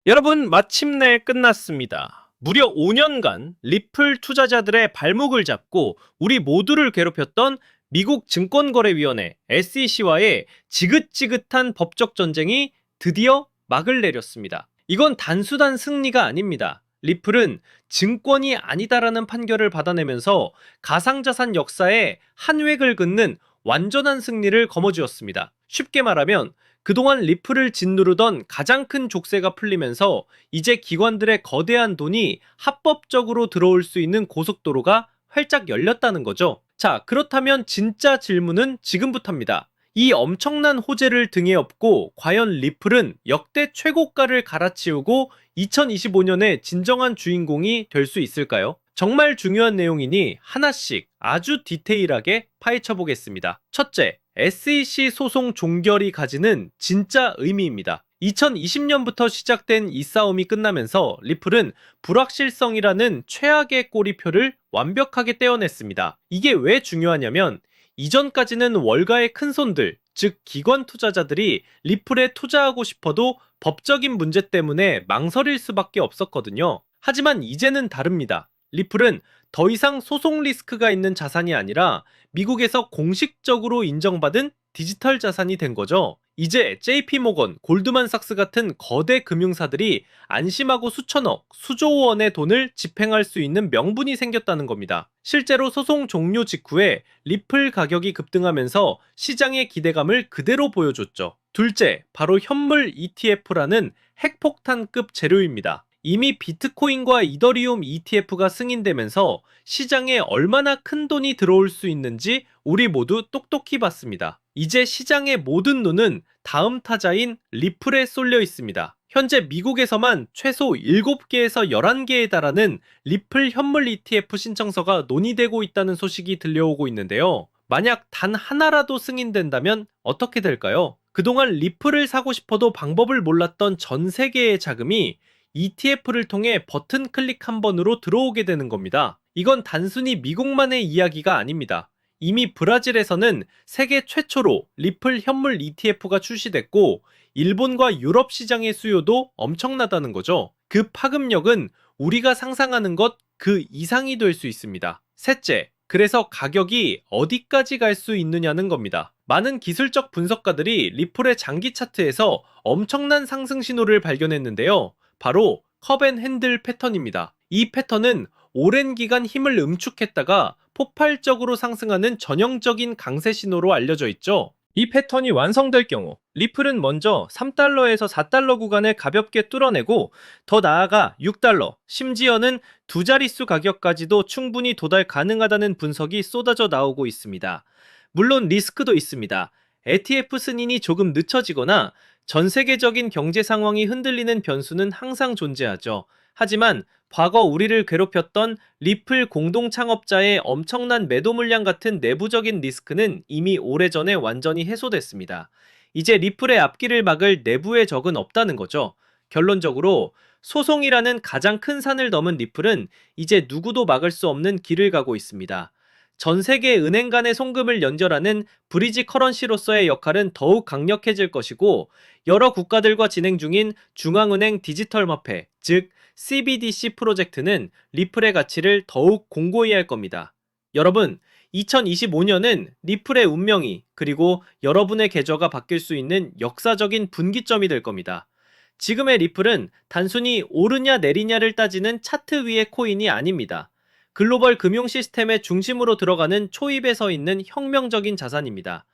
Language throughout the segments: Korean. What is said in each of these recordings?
여러분, 마침내 끝났습니다. 무려 5년간 리플 투자자들의 발목을 잡고 우리 모두를 괴롭혔던 미국 증권거래위원회 SEC와의 지긋지긋한 법적 전쟁이 드디어 막을 내렸습니다. 이건 단순한 승리가 아닙니다. 리플은 증권이 아니다라는 판결을 받아내면서 가상자산 역사에 한 획을 긋는 완전한 승리를 거머쥐었습니다. 쉽게 말하면 그동안 리플을 짓누르던 가장 큰 족쇄가 풀리면서 이제 기관들의 거대한 돈이 합법적으로 들어올 수 있는 고속도로가 활짝 열렸다는 거죠. 자, 그렇다면 진짜 질문은 지금부터입니다. 이 엄청난 호재를 등에 업고 과연 리플은 역대 최고가를 갈아치우고 2025년에 진정한 주인공이 될 수 있을까요? 정말 중요한 내용이니 하나씩 아주 디테일하게 파헤쳐 보겠습니다. 첫째, SEC 소송 종결이 가지는 진짜 의미입니다. 2020년부터 시작된 이 싸움이 끝나면서 리플은 불확실성이라는 최악의 꼬리표를 완벽하게 떼어냈습니다. 이게 왜 중요하냐면 이전까지는 월가의 큰손들, 즉 기관 투자자들이 리플에 투자하고 싶어도 법적인 문제 때문에 망설일 수밖에 없었거든요. 하지만 이제는 다릅니다. 리플은 더 이상 소송 리스크가 있는 자산이 아니라 미국에서 공식적으로 인정받은 디지털 자산이 된 거죠. 이제 JP모건, 골드만삭스 같은 거대 금융사들이 안심하고 수천억, 수조 원의 돈을 집행할 수 있는 명분이 생겼다는 겁니다. 실제로 소송 종료 직후에 리플 가격이 급등하면서 시장의 기대감을 그대로 보여줬죠. 둘째, 바로 현물 ETF라는 핵폭탄급 재료입니다. 이미 비트코인과 이더리움 ETF가 승인되면서 시장에 얼마나 큰 돈이 들어올 수 있는지 우리 모두 똑똑히 봤습니다. 이제 시장의 모든 눈은 다음 타자인 리플에 쏠려 있습니다. 현재 미국에서만 최소 7개에서 11개에 달하는 리플 현물 ETF 신청서가 논의되고 있다는 소식이 들려오고 있는데요. 만약 단 하나라도 승인된다면 어떻게 될까요? 그동안 리플을 사고 싶어도 방법을 몰랐던 전 세계의 자금이 ETF를 통해 버튼 클릭 한 번으로 들어오게 되는 겁니다. 이건 단순히 미국만의 이야기가 아닙니다. 이미 브라질에서는 세계 최초로 리플 현물 ETF가 출시됐고 일본과 유럽 시장의 수요도 엄청나다는 거죠. 그 파급력은 우리가 상상하는 것 그 이상이 될 수 있습니다. 셋째, 그래서 가격이 어디까지 갈 수 있느냐는 겁니다. 많은 기술적 분석가들이 리플의 장기 차트에서 엄청난 상승 신호를 발견했는데요. 바로 컵앤핸들 패턴입니다. 이 패턴은 오랜 기간 힘을 응축했다가 폭발적으로 상승하는 전형적인 강세 신호로 알려져 있죠. 이 패턴이 완성될 경우 리플은 먼저 3달러에서 4달러 구간을 가볍게 뚫어내고 더 나아가 6달러, 심지어는 두 자릿수 가격까지도 충분히 도달 가능하다는 분석이 쏟아져 나오고 있습니다. 물론 리스크도 있습니다. ETF 승인이 조금 늦춰지거나 전 세계적인 경제 상황이 흔들리는 변수는 항상 존재하죠. 하지만 과거 우리를 괴롭혔던 리플 공동 창업자의 엄청난 매도 물량 같은 내부적인 리스크는 이미 오래전에 완전히 해소됐습니다. 이제 리플의 앞길을 막을 내부의 적은 없다는 거죠. 결론적으로 소송이라는 가장 큰 산을 넘은 리플은 이제 누구도 막을 수 없는 길을 가고 있습니다. 전 세계 은행 간의 송금을 연결하는 브리지 커런시로서의 역할은 더욱 강력해질 것이고 여러 국가들과 진행 중인 중앙은행 디지털 화폐, 즉 CBDC 프로젝트는 리플의 가치를 더욱 공고히 할 겁니다. 여러분, 2025년은 리플의 운명이 그리고 여러분의 계좌가 바뀔 수 있는 역사적인 분기점이 될 겁니다. 지금의 리플은 단순히 오르냐 내리냐를 따지는 차트 위의 코인이 아닙니다. 글로벌 금융 시스템의 중심으로 들어가는 초입에 서 있는 혁명적인 자산입니다.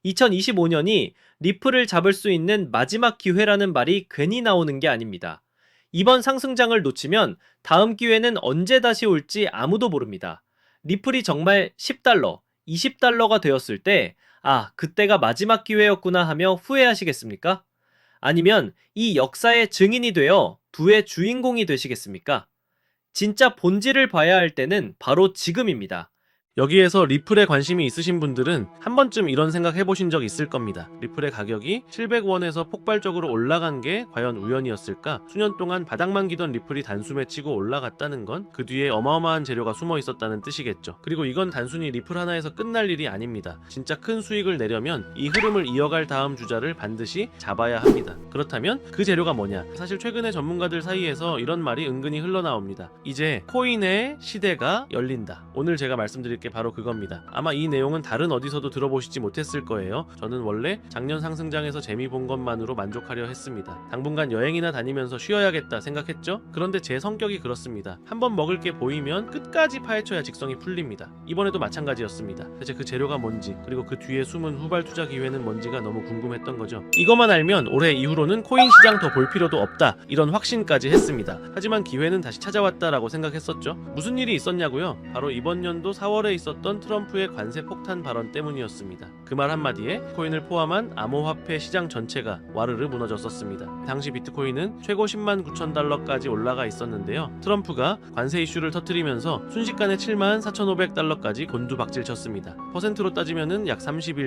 2025년이 리플을 잡을 수 있는 마지막 기회라는 말이 괜히 나오는 게 아닙니다. 이번 상승장을 놓치면 다음 기회는 언제 다시 올지 아무도 모릅니다. 리플이 정말 10달러, 20달러가 되었을 때, 아, 그때가 마지막 기회였구나 하며 후회하시겠습니까? 아니면 이 역사의 증인이 되어 두의 주인공이 되시겠습니까? 진짜 본질을 봐야 할 때는 바로 지금입니다. 여기에서 리플에 관심이 있으신 분들은 한 번쯤 이런 생각 해보신 적 있을 겁니다. 리플의 가격이 700원에서 폭발적으로 올라간 게 과연 우연이었을까? 수년 동안 바닥만 기던 리플이 단숨에 치고 올라갔다는 건 그 뒤에 어마어마한 재료가 숨어 있었다는 뜻이겠죠. 그리고 이건 단순히 리플 하나에서 끝날 일이 아닙니다. 진짜 큰 수익을 내려면 이 흐름을 이어갈 다음 주자를 반드시 잡아야 합니다. 그렇다면 그 재료가 뭐냐? 사실 최근에 전문가들 사이에서 이런 말이 은근히 흘러나옵니다. 이제 코인의 시대가 열린다. 오늘 제가 말씀드릴 게 바로 그겁니다. 아마 이 내용은 다른 어디서도 들어보시지 못했을 거예요. 저는 원래 작년 상승장에서 재미 본 것만으로 만족하려 했습니다. 당분간 여행이나 다니면서 쉬어야겠다 생각했죠? 그런데 제 성격이 그렇습니다. 한번 먹을 게 보이면 끝까지 파헤쳐야 직성이 풀립니다. 이번에도 마찬가지였습니다. 대체 그 재료가 뭔지, 그리고 그 뒤에 숨은 후발 투자 기회는 뭔지가 너무 궁금했던 거죠. 이것만 알면 올해 이후로는 코인 시장 더 볼 필요도 없다, 이런 확신까지 했습니다. 하지만 기회는 다시 찾아왔다라고 생각했었죠. 무슨 일이 있었냐고요? 바로 이번 연도 4월에 있었던 트럼프의 관세 폭탄 발언 때문이었습니다. 그 말 한마디에 코인을 포함한 암호화폐 시장 전체가 와르르 무너졌었습니다. 당시 비트코인은 최고 10만 9천 달러까지 올라가 있었는데요. 트럼프가 관세 이슈를 터뜨리면서 순식간에 7만 4,500달러까지 곤두박질 쳤습니다. 퍼센트로 따지면은 약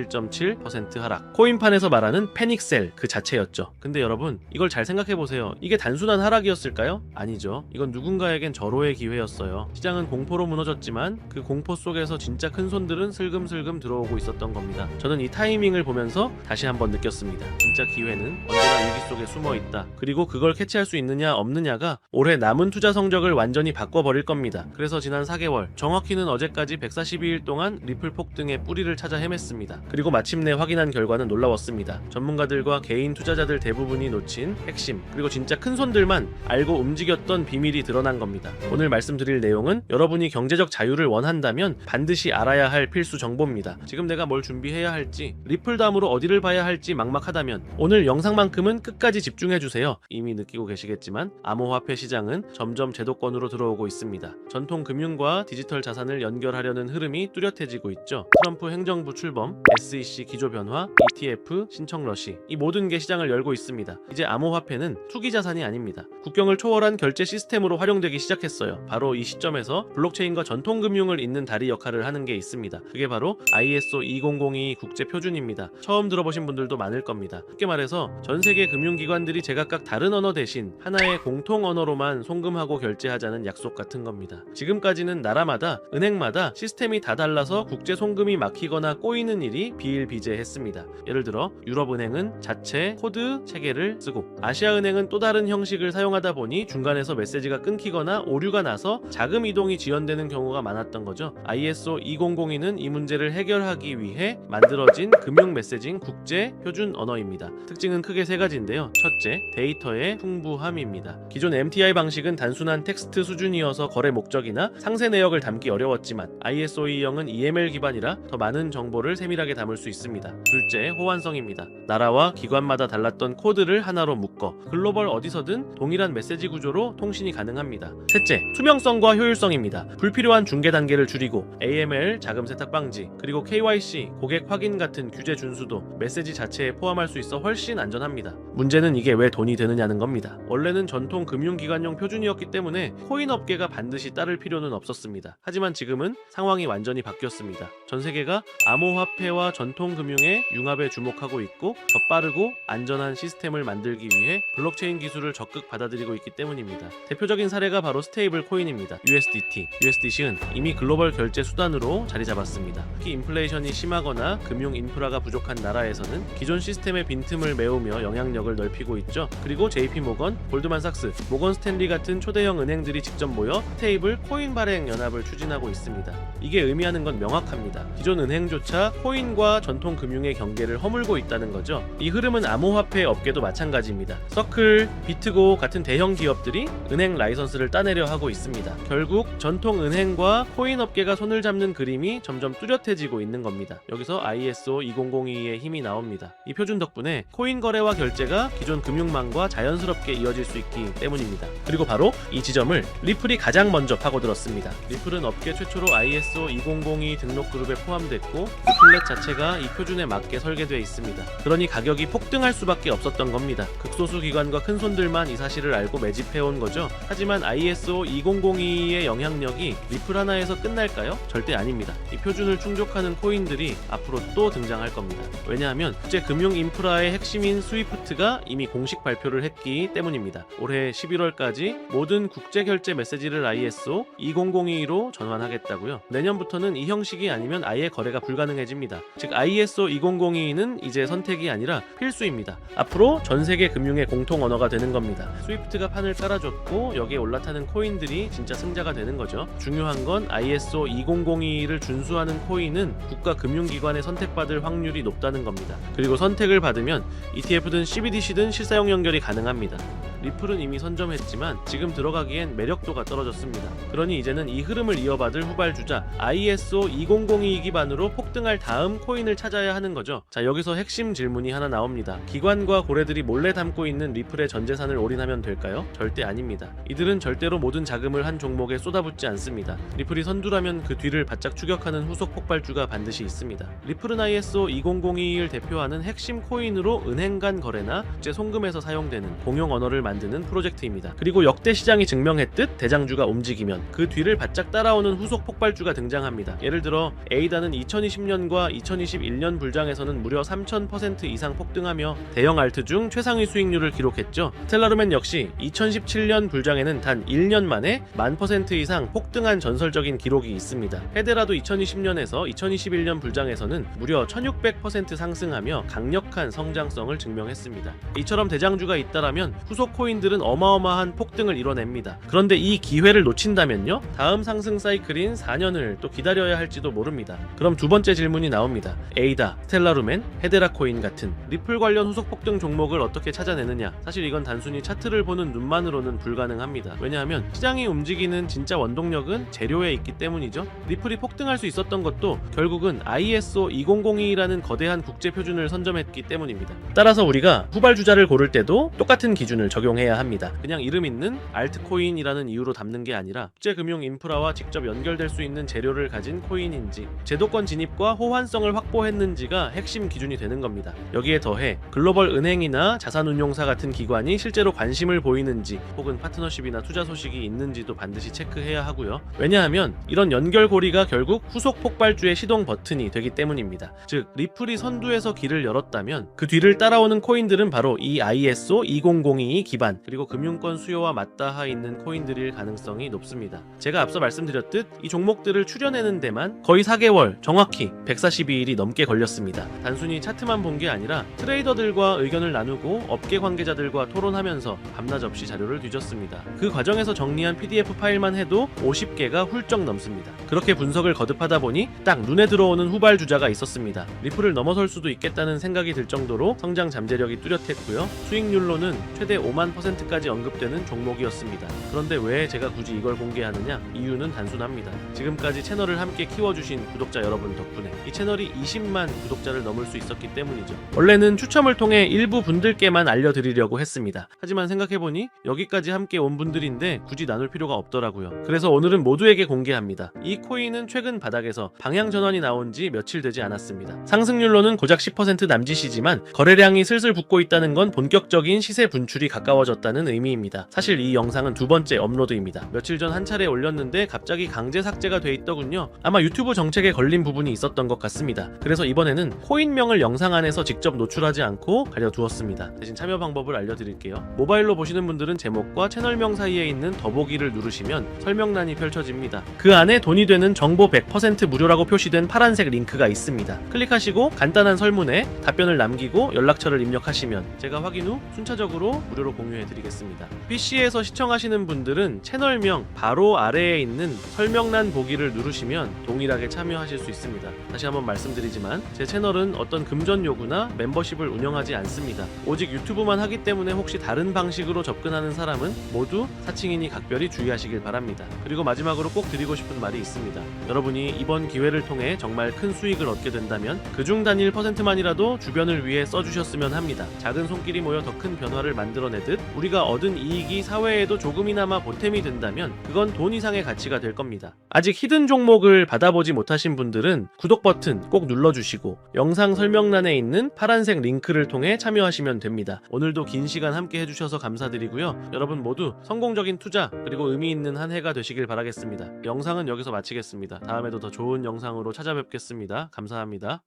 31.7% 하락. 코인판에서 말하는 패닉셀 그 자체였죠. 근데 여러분, 이걸 잘 생각해보세요. 이게 단순한 하락이었을까요? 아니죠. 이건 누군가에겐 절호의 기회였어요. 시장은 공포로 무너졌지만 그 공포 속에서 진짜 큰 손들은 슬금슬금 들어오고 있었던 겁니다. 저는 이 타이밍을 보면서 다시 한번 느꼈습니다. 진짜 기회는 언제나 위기 속에 숨어 있다. 그리고 그걸 캐치할 수 있느냐 없느냐가 올해 남은 투자 성적을 완전히 바꿔버릴 겁니다. 그래서 지난 4개월, 정확히는 어제까지 142일 동안 리플 폭등의 뿌리를 찾아 헤맸습니다. 그리고 마침내 확인한 결과는 놀라웠습니다. 전문가들과 개인 투자자들 대부분이 놓친 핵심, 그리고 진짜 큰 손들만 알고 움직였던 비밀이 드러난 겁니다. 오늘 말씀드릴 내용은 여러분이 경제적 자유를 원한다면 반드시 알아야 할 필수 정보입니다. 지금 내가 뭘 준비해야 할지, 리플 다음으로 어디를 봐야 할지 막막하다면 오늘 영상만큼은 끝까지 집중해주세요. 이미 느끼고 계시겠지만 암호화폐 시장은 점점 제도권으로 들어오고 있습니다. 전통 금융과 디지털 자산을 연결하려는 흐름이 뚜렷해지고 있죠. 트럼프 행정부 출범, SEC 기조 변화, ETF 신청 러시, 이 모든 게 시장을 열고 있습니다. 이제 암호화폐는 투기 자산이 아닙니다. 국경을 초월한 결제 시스템으로 활용되기 시작했어요. 바로 이 시점에서 블록체인과 전통 금융을 잇는 다리 역할을 하는 게 있습니다. 그게 바로 ISO 2002 국제 표준입니다. 처음 들어보신 분들도 많을 겁니다. 쉽게 말해서 전 세계 금융기관들이 제각각 다른 언어 대신 하나의 공통 언어로만 송금하고 결제하자는 약속 같은 겁니다. 지금까지는 나라마다, 은행마다 시스템이 다 달라서 국제 송금이 막히거나 꼬이는 일이 비일비재했습니다. 예를 들어 유럽은행은 자체 코드 체계를 쓰고, 아시아은행은 또 다른 형식을 사용하다 보니 중간에서 메시지가 끊기거나 오류가 나서 자금 이동이 지연되는 경우가 많았던 거죠. ISO 2002는 이 문제를 해결하기 위해 만들어진 금융 메시징 국제 표준 언어입니다. 특징은 크게 세 가지인데요. 첫째, 데이터의 풍부함입니다. 기존 MTI 방식은 단순한 텍스트 수준이어서 거래 목적이나 상세 내역을 담기 어려웠지만 ISO 2.0은 EML 기반이라 더 많은 정보를 세밀하게 담을 수 있습니다. 둘째, 호환성입니다. 나라와 기관마다 달랐던 코드를 하나로 묶어 글로벌 어디서든 동일한 메시지 구조로 통신이 가능합니다. 셋째, 투명성과 효율성입니다. 불필요한 중개 단계를 줄이고 AML 자금 세탁 방지, 그리고 KYC 고객 확인 같은 규제 준수도 메시지 자체에 포함할 수 있어 훨씬 안전합니다. 문제는 이게 왜 돈이 되느냐는 겁니다. 원래는 전통 금융기관용 표준이었기 때문에 코인 업계가 반드시 따를 필요는 없었습니다. 하지만 지금은 상황이 완전히 바뀌었습니다. 전 세계가 암호화폐와 전통 금융의 융합에 주목하고 있고 더 빠르고 안전한 시스템을 만들기 위해 블록체인 기술을 적극 받아들이고 있기 때문입니다. 대표적인 사례가 바로 스테이블 코인입니다. USDT, USDC는 이미 글로벌 결제 수단으로 자리 잡았습니다. 특히 인플레이션이 심하거나 금융 인프라가 부족한 나라에서는 기존 시스템의 빈틈을 메우며 영향력을 넓히고 있죠. 그리고 JP모건, 골드만삭스, 모건 스탠리 같은 초대형 은행들이 직접 모여 스테이블 코인 발행 연합을 추진하고 있습니다. 이게 의미하는 건 명확합니다. 기존 은행조차 코인과 전통 금융의 경계를 허물고 있다는 거죠. 이 흐름은 암호화폐 업계도 마찬가지입니다. 서클, 비트고 같은 대형 기업들이 은행 라이선스를 따내려 하고 있습니다. 결국 전통 은행과 코인 업계가 손을 잡는 그림이 점점 뚜렷해지고 있는 겁니다. 여기서 ISO 2002의 힘이 나옵니다. 이 표준 덕분에 코인 거래와 결제가 기존 금융망과 자연스럽게 이어질 수 있기 때문입니다. 그리고 바로 이 지점을 리플이 가장 먼저 파고들었습니다. 리플은 업계 최초로 ISO 2002 등록 그룹에 포함됐고 리플렛 자체가 이 표준에 맞게 설계되어 있습니다. 그러니 가격이 폭등할 수밖에 없었던 겁니다. 극소수 기관과 큰 손들만 이 사실을 알고 매집해온 거죠. 하지만 ISO 2002의 영향력이 리플 하나에서 끝날까요? 절대 아닙니다. 이 표준을 충족하는 코인들이 앞으로 또 등장할 겁니다. 왜냐하면 국제 금융 인프라의 핵심인 스위프트가 이미 공식 발표를 했기 때문입니다. 올해 11월까지 모든 국제 결제 메시지를 ISO 2002로 전환하겠다고요. 내년부터는 이 형식이 아니면 아예 거래가 불가능해집니다. 즉 ISO 2002는 이제 선택이 아니라 필수입니다. 앞으로 전 세계 금융의 공통 언어가 되는 겁니다. 스위프트가 판을 깔아줬고 여기에 올라타는 코인들이 진짜 승자가 되는 거죠. 중요한 건 ISO 2002를 준수하는 코인은 국가 금융기관에 선택받을 확률이 높다는 겁니다. 그리고 선택을 받으면 ETF든 CBDC든 실사용 연결이 가능합니다. 리플은 이미 선점했지만 지금 들어가기엔 매력도가 떨어졌습니다. 그러니 이제는 이 흐름을 이어받을 후발주자 ISO 2002 기반으로 폭등할 다음 코인을 찾아야 하는 거죠. 자, 여기서 핵심 질문이 하나 나옵니다. 기관과 고래들이 몰래 담고 있는 리플의 전 재산을 올인하면 될까요? 절대 아닙니다. 이들은 절대로 모든 자금을 한 종목에 쏟아붓지 않습니다. 리플이 선두라면 그 뒤를 바짝 추격하는 후속 폭발주가 반드시 있습니다. 리플은 ISO 2002를 대표하는 핵심 코인으로 은행 간 거래나 국제 송금에서 사용되는 공용 언어를 만드는 프로젝트입니다. 그리고 역대 시장이 증명했듯 대장주가 움직이면 그 뒤를 바짝 따라오는 후속 폭발주가 등장합니다. 예를 들어 에이다는 2020년과 2021년 불장에서는 무려 3000% 이상 폭등하며 대형 알트 중 최상위 수익률을 기록했죠. 스텔라루멘 역시 2017년 불장에는 단 1년 만에 1000% 이상 폭등한 전설적인 기록이 있습니다. 헤데라도 2020년에서 2021년 불장에서는 무려 1600% 상승하며 강력한 성장성을 증명했습니다. 이처럼 대장주가 있다라면 후속 코인들은 어마어마한 폭등을 이뤄냅니다. 그런데 이 기회를 놓친다면요? 다음 상승 사이클인 4년을 또 기다려야 할지도 모릅니다. 그럼 두 번째 질문이 나옵니다. 에이다, 스텔라루멘, 헤데라 코인 같은 리플 관련 후속 폭등 종목을 어떻게 찾아내느냐? 사실 이건 단순히 차트를 보는 눈만으로는 불가능합니다. 왜냐하면 시장이 움직이는 진짜 원동력은 재료에 있기 때문이죠. 리플이 폭등할 수 있었던 것도 결국은 ISO 2002라는 거대한 국제 표준을 선점했기 때문입니다. 따라서 우리가 후발주자를 고를 때도 똑같은 기준을 적용해야 합니다. 그냥 이름 있는 알트코인이라는 이유로 담는 게 아니라 국제 금융 인프라와 직접 연결될 수 있는 재료를 가진 코인인지 제도권 진입과 호환성을 확보했는지가 핵심 기준이 되는 겁니다. 여기에 더해 글로벌 은행이나 자산운용사 같은 기관이 실제로 관심을 보이는지 혹은 파트너십이나 투자 소식이 있는지도 반드시 체크해야 하고요. 왜냐하면 이런 연결고리가 결국 후속 폭발주의 시동 버튼이 되기 때문입니다. 즉 리플이 선두에서 길을 열었다면 그 뒤를 따라오는 코인들은 바로 이 ISO 2002 기반 그리고 금융권 수요와 맞닿아 있는 코인들일 가능성이 높습니다. 제가 앞서 말씀드렸듯 이 종목들을 추려내는 데만 거의 4개월 정확히 142일이 넘게 걸렸습니다. 단순히 차트만 본 게 아니라 트레이더들과 의견을 나누고 업계 관계자들과 토론하면서 밤낮 없이 자료를 뒤졌습니다. 그 과정에서 정리한 PDF 파일만 해도 50개가 훌쩍 넘습니다. 그렇게 분석을 거듭하다 보니 딱 눈에 들어오는 후발주자가 있었습니다. 리플을 넘어설 수도 있겠다는 생각이 들 정도로 성장 잠재력이 뚜렷했고요. 수익률로는 최대 5만%까지 언급되는 종목이었습니다. 그런데 왜 제가 굳이 이걸 공개하느냐? 이유는 단순합니다. 지금까지 채널을 함께 키워주신 구독자 여러분 덕분에 이 채널이 20만 구독자를 넘을 수 있었기 때문이죠. 원래는 추첨을 통해 일부 분들께만 알려드리려고 했습니다. 하지만 생각해보니 여기까지 함께 온 분들인데 굳이 나눌 필요가 없더라고요. 그래서 오늘은 모두에게 공개합니다. 이 코인은 최근 바닥에서 방향 전환이 나온 지 며칠 되지 않았습니다. 상승률로는 고작 10% 남짓이지만 거래량이 슬슬 붙고 있다는 건 본격적인 시세 분출이 가까워졌다는 의미입니다. 사실 이 영상은 두 번째 업로드입니다. 며칠 전 한 차례 올렸는데 갑자기 강제 삭제가 돼 있더군요. 아마 유튜브 정책에 걸린 부분이 있었던 것 같습니다. 그래서 이번에는 코인명을 영상 안에서 직접 노출하지 않고 가려두었습니다. 대신 참여 방법을 알려드릴게요. 모바일로 보시는 분들은 제목과 채널명 사이에 있는 더보기를 누르시면 설명란이 펼쳐집니다. 그 안에 돈이 되는 정보 100% 무료라고 표시된 파란색 링크가 있습니다. 클릭하시고 간단한 설문에 답변을 남기고 연락처를 입력하시면 제가 확인 후 순차적으로 무료로 공유해드리겠습니다. PC에서 시청하시는 분들은 채널명 바로 아래에 있는 설명란 보기를 누르시면 동일하게 참여하실 수 있습니다. 다시 한번 말씀드리지만 제 채널은 어떤 금전 요구나 멤버십을 운영하지 않습니다. 오직 유튜브만 하기 때문에 혹시 다른 방식으로 접근하는 사람은 모두 사칭이니 각별히 주의하시길 바랍니다. 그리고 마지막으로 꼭 드리고 싶은 말이 있습니다. 여러분이 이번 기회를 통해 정말 큰 수익을 얻게 된다면 그중 단일 %만이라도 주변을 위해 써주셨으면 합니다. 작은 손길이 모여 더 큰 변화를 만들어내듯 우리가 얻은 이익이 사회에도 조금이나마 보탬이 된다면 그건 돈 이상의 가치가 될 겁니다. 아직 히든 종목을 받아보지 못하신 분들은 구독 버튼 꼭 눌러주시고 영상 설명란에 있는 파란색 링크를 통해 참여하시면 됩니다. 오늘도 긴 시간 함께 해주셔서 감사드리고요. 여러분 모두 성공적인 투자 그리고 의미 있는 한 해가 되시길 바라겠습니다. 영상은 여기서 마치겠습니다. 다음에도 더 좋은 영상으로 찾아뵙겠습니다. 감사합니다.